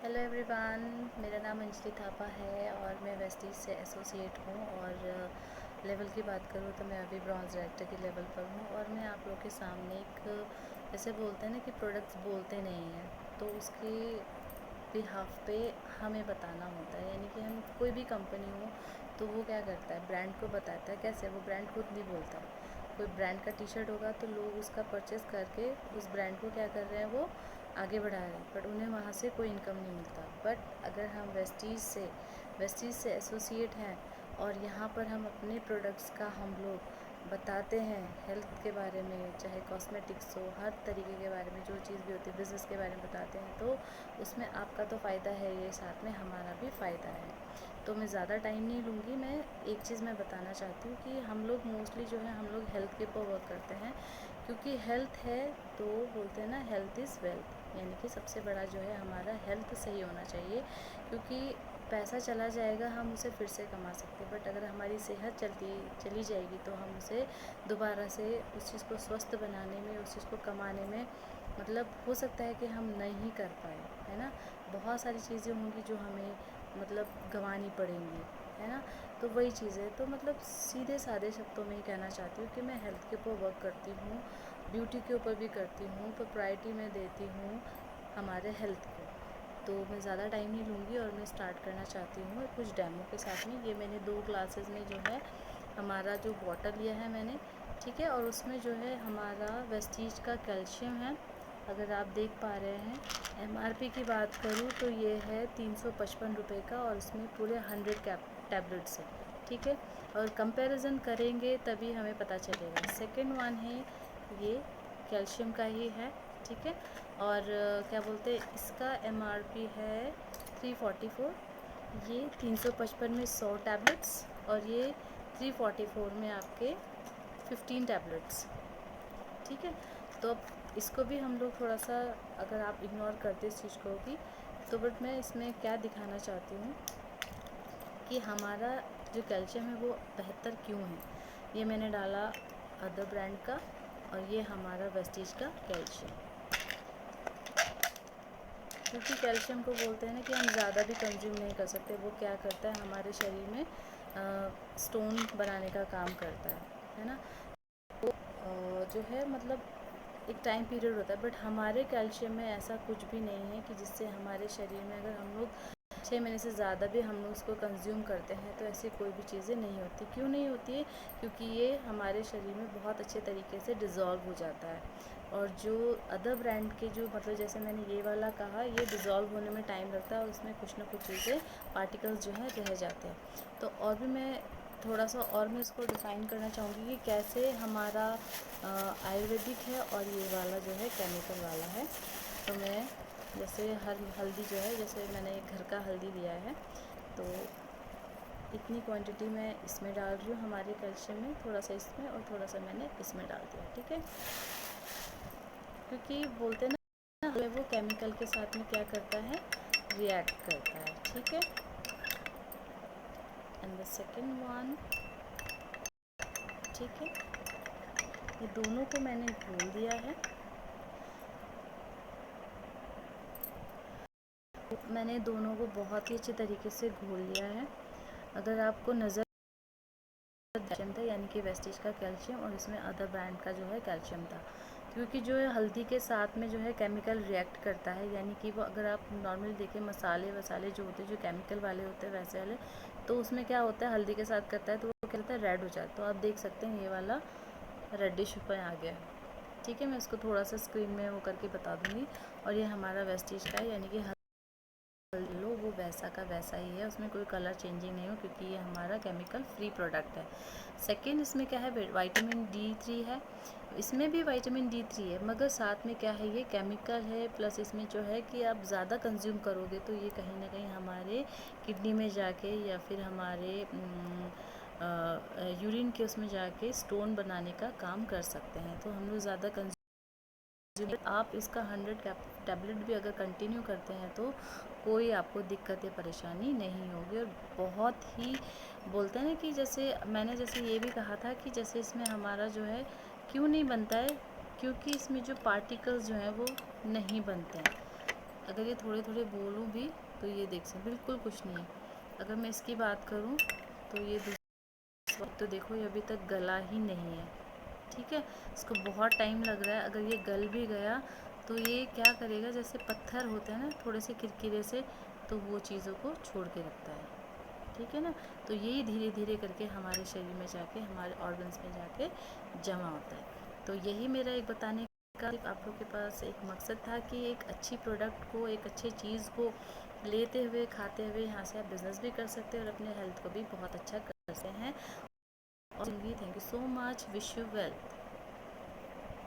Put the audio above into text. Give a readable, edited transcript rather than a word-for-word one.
Hello everyone, मेरा नाम अंजलि थापा है और मैं वेस्टीज से एसोसिएट हूँ। और लेवल की बात करूँ तो मैं अभी ब्रॉन्ज डायरेक्टर के लेवल पर हूँ। और मैं आप लोग के सामने एक जैसे बोलते हैं ना कि प्रोडक्ट्स बोलते नहीं हैं, तो उसके बिहाफ पे हमें बताना होता है। यानी कि हम कोई भी कंपनी हो तो वो क्या करता है, ब्रांड को बताता है। कैसे? वो ब्रांड खुद नहीं बोलता है। कोई ब्रांड का टी शर्ट होगा तो लोग उसका परचेज़ करके उस ब्रांड को क्या कर रहे हैं, वो आगे बढ़ा रहे हैं, बट उन्हें वहाँ से कोई इनकम नहीं मिलता। बट अगर हम वेस्टीज़ से एसोसिएट हैं और यहाँ पर हम अपने प्रोडक्ट्स का हम लोग बताते हैं, हेल्थ के बारे में, चाहे कॉस्मेटिक्स हो, हर तरीके के बारे में जो चीज़ भी होती है, बिज़नेस के बारे में बताते हैं, तो उसमें आपका तो फ़ायदा है, ये साथ में हमारा भी फ़ायदा है। तो मैं ज़्यादा टाइम नहीं लूँगी। मैं एक चीज़ मैं बताना चाहती हूँ कि हम लोग मोस्टली जो है हम लोग हेल्थ के ऊपर वर्क करते हैं, क्योंकि हेल्थ है तो बोलते हैं ना, हेल्थ इज़ वेल्थ। यानी कि सबसे बड़ा जो है हमारा हेल्थ सही होना चाहिए, क्योंकि पैसा चला जाएगा हम उसे फिर से कमा सकते हैं, बट अगर हमारी सेहत चली जाएगी तो हम उसे दोबारा से उस चीज़ को स्वस्थ बनाने में, उस चीज़ को कमाने में मतलब हो सकता है कि हम नहीं कर पाए, है ना। बहुत सारी चीज़ें होंगी जो हमें मतलब गंवानी पड़ेंगी, है ना। तो वही चीज़ है। तो मतलब सीधे साधे शब्दों में ही कहना चाहती हूँ कि मैं हेल्थ के ऊपर वर्क करती हूँ, ब्यूटी के ऊपर भी करती हूँ, तो प्रायोरिटी मैं देती हूँ हमारे हेल्थ को। तो मैं ज़्यादा टाइम नहीं लूँगी और मैं स्टार्ट करना चाहती हूँ कुछ डेमो के साथ में। ये मैंने 2 ग्लासेस में जो है हमारा जो वाटर लिया है मैंने, ठीक है। और उसमें जो है हमारा वेस्टीज का कैल्शियम है। अगर आप देख पा रहे हैं, एमआरपी की बात करूँ तो ये है 355 रुपये का, और इसमें पूरे 100 टैबलेट्स है, ठीक है। और कंपैरिजन करेंगे तभी हमें पता चलेगा। सेकंड वन है, ये कैल्शियम का ही है, ठीक है। और क्या बोलते हैं, इसका एमआरपी है 344। ये 355 में 100 टैबलेट्स, और ये 344 में आपके 15 टैबलेट्स, ठीक है। तो अब इसको भी हम लोग थोड़ा सा, अगर आप इग्नोर करते इस चीज़ को भी, तो बट मैं इसमें क्या दिखाना चाहती हूँ कि हमारा जो कैल्शियम है वो बेहतर क्यों है। ये मैंने डाला अदर ब्रांड का, और ये हमारा वेस्टीज का कैल्शियम, क्योंकि कैल्शियम को बोलते हैं ना कि हम ज़्यादा भी कंज्यूम नहीं कर सकते। वो क्या करता है, हमारे शरीर में स्टोन बनाने का काम करता है ना। तो जो है मतलब एक टाइम पीरियड होता है, बट हमारे कैल्शियम में ऐसा कुछ भी नहीं है कि जिससे हमारे शरीर में, अगर हम लोग 6 महीने से ज़्यादा भी हम लोग उसको कंज्यूम करते हैं तो ऐसी कोई भी चीज़ें नहीं होती। क्यों नहीं होती है? क्योंकि ये हमारे शरीर में बहुत अच्छे तरीके से डिज़ोल्व हो जाता है। और जो अदर ब्रांड के जो मतलब जैसे मैंने ये वाला कहा, ये डिज़ोल्व होने में टाइम लगता है और उसमें कुछ ना कुछ चीज़ें, पार्टिकल्स जो हैं रह जाते हैं। तो और भी मैं थोड़ा सा और मैं इसको डिफ़ाइन करना चाहूँगी कि कैसे हमारा आयुर्वेदिक है और ये वाला जो है केमिकल वाला है। तो मैं जैसे हल्दी जो है, जैसे मैंने घर का हल्दी लिया है, तो इतनी क्वांटिटी मैं इसमें डाल रही हूँ हमारे कैल्शियम में, थोड़ा सा इसमें और थोड़ा सा मैंने इसमें डाल दिया, ठीक है। क्योंकि बोलते हैं ना, वो केमिकल के साथ में क्या करता है, रिएक्ट करता है, ठीक है। एंड द सेकेंड वन, ठीक है, ये दोनों को मैंने घोल दिया है। मैंने दोनों को बहुत ही अच्छे तरीके से घोल लिया है। अगर आपको नज़र कैल्शियम था, यानी कि वेस्टीज का कैल्शियम, और इसमें अदर ब्रांड का जो है कैल्शियम था, क्योंकि जो है हल्दी के साथ में जो है केमिकल रिएक्ट करता है। यानी कि वो, अगर आप नॉर्मली देखें, मसाले वसाले जो होते हैं, जो केमिकल वाले होते हैं वैसे वाले, तो उसमें क्या होता है, हल्दी के साथ करता है तो वो क्या होता है, रेड हो जाता है। तो आप देख सकते हैं ये वाला रेडिश पे आ गया, ठीक है। मैं इसको थोड़ा सा स्क्रीन में वो करके बता दूँगी। और ये हमारा वेस्टीज का है, यानी कि लो वो वैसा का वैसा ही है, उसमें कोई कलर चेंजिंग नहीं हो, क्योंकि ये हमारा केमिकल फ्री प्रोडक्ट है। सेकंड, इसमें क्या है, विटामिन D3 है। इसमें भी विटामिन D3 है, मगर साथ में क्या है, ये केमिकल है, प्लस इसमें जो है कि आप ज़्यादा कंज्यूम करोगे तो ये कहीं ना कहीं हमारे किडनी में जाके, या फिर हमारे यूरिन के उसमें जाके स्टोन बनाने का काम कर सकते हैं। तो हम लोग ज़्यादा आप इसका 100 टैबलेट भी अगर कंटिन्यू करते हैं तो कोई आपको दिक्कत या परेशानी नहीं होगी। और बहुत ही बोलते हैं ना कि जैसे मैंने जैसे ये भी कहा था कि जैसे इसमें हमारा जो है क्यों नहीं बनता है, क्योंकि इसमें जो पार्टिकल्स जो हैं वो नहीं बनते हैं। अगर ये थोड़े थोड़े बोलूँ भी तो ये देख सकते बिल्कुल कुछ नहीं है। अगर मैं इसकी बात करूँ तो ये दूसरा तो देखो ये अभी तक गला ही नहीं है, ठीक है। इसको बहुत टाइम लग रहा है। अगर ये गल भी गया तो ये क्या करेगा, जैसे पत्थर होते हैं ना थोड़े से किरकिरे से, तो वो चीज़ों को छोड़ के रखता है, ठीक है ना। तो यही धीरे धीरे करके हमारे शरीर में जाके, हमारे ऑर्गन्स में जाके जमा होता है। तो यही मेरा एक बताने का आप लोग के पास एक मकसद था कि एक अच्छी प्रोडक्ट को, एक अच्छी चीज़ को लेते हुए, खाते हुए यहाँ से आप बिज़नेस भी कर सकते हैं और अपने हेल्थ को भी बहुत अच्छा कर सकते हैं। और thank you so much, wish you wealth.